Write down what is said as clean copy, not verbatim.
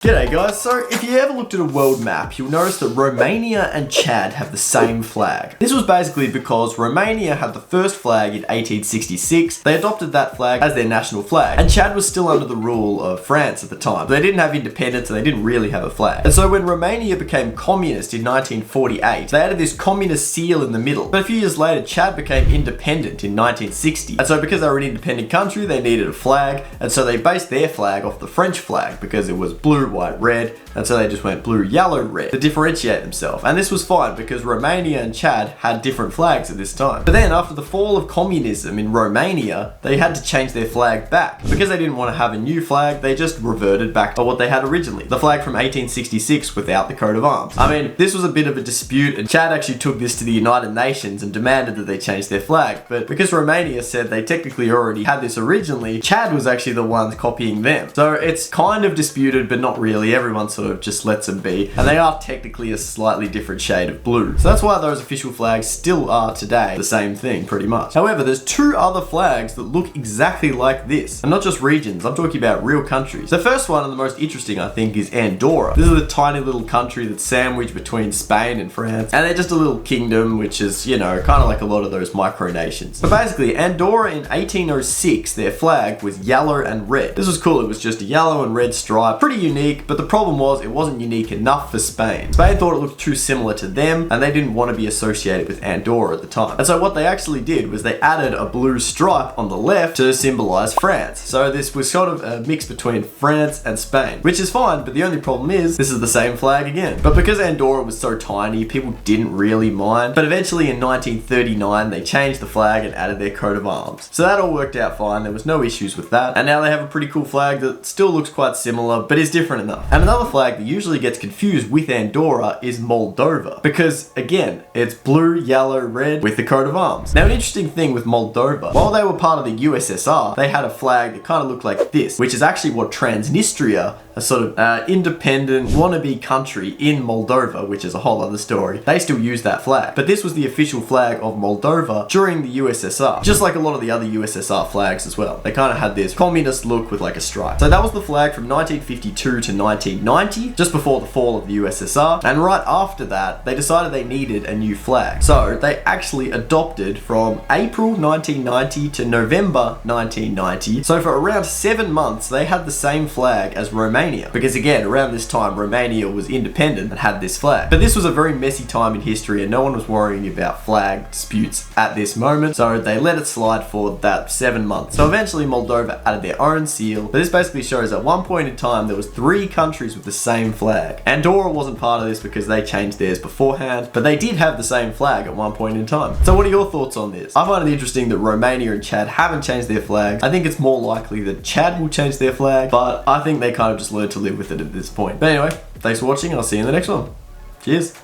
G'day guys, so if you ever looked at a world map, you'll notice that Romania and Chad have the same flag. This was basically because Romania had the first flag in 1866, they adopted that flag as their national flag, and Chad was still under the rule of France at the time. They didn't have independence and they didn't really have a flag. And so when Romania became communist in 1948, they added this communist seal in the middle. But a few years later, Chad became independent in 1960. And so because they were an independent country, they needed a flag, and so they based their flag off the French flag because it was blue, white, red, and so they just went blue, yellow, red to differentiate themselves. And this was fine because Romania and Chad had different flags at this time. But then after the fall of communism in Romania, they had to change their flag back. Because they didn't want to have a new flag, they just reverted back to what they had originally, the flag from 1866 without the coat of arms. I mean, this was a bit of a dispute, and Chad actually took this to the United Nations and demanded that they change their flag. But because Romania said they technically already had this originally, Chad was actually the ones copying them. So it's kind of disputed, but not really. Everyone sort of just lets them be, and they are technically a slightly different shade of blue. So that's why those official flags still are today the same thing pretty much. However, there's two other flags that look exactly like this, and not just regions, I'm talking about real countries. The first one and the most interesting I think is Andorra. This is a tiny little country that's sandwiched between Spain and France, and they're just a little kingdom which is, you know, kind of like a lot of those micronations. But basically Andorra in 1806, their flag was yellow and red. This was cool, it was just a yellow and red stripe, pretty unique, but the problem was it wasn't unique enough for Spain. Spain thought it looked too similar to them, and they didn't want to be associated with Andorra at the time. And so what they actually did was they added a blue stripe on the left to symbolize France. So this was sort of a mix between France and Spain, which is fine, but the only problem is this is the same flag again. But because Andorra was so tiny, people didn't really mind. But eventually in 1939, they changed the flag and added their coat of arms. So that all worked out fine, there was no issues with that. And now they have a pretty cool flag that still looks quite similar, but is different enough. And another flag that usually gets confused with Andorra is Moldova, because again, it's blue, yellow, red with the coat of arms. Now an interesting thing with Moldova, while they were part of the USSR, they had a flag that kind of looked like this, which is actually what Transnistria, a sort of independent wannabe country in Moldova, which is a whole other story, they still use that flag. But this was the official flag of Moldova during the USSR, just like a lot of the other USSR flags as well. They kind of had this communist look with like a stripe. So that was the flag from 1952 to 1990, just before the fall of the USSR, and right after that, they decided they needed a new flag. So they actually adopted from April 1990 to November 1990. So for around 7 months, they had the same flag as Romania, because again, around this time, Romania was independent and had this flag. But this was a very messy time in history and no one was worrying about flag disputes at this moment, so they let it slide for that 7 months. So eventually Moldova added their own seal, but this basically shows at one point in time there was 3 countries with the same flag. Andorra wasn't part of this because they changed theirs beforehand, but they did have the same flag at one point in time. So what are your thoughts on this? I find it interesting that Romania and Chad haven't changed their flags. I think it's more likely that Chad will change their flag, but I think they kind of just learned to live with it at this point. But anyway, thanks for watching. I'll see you in the next one. Cheers.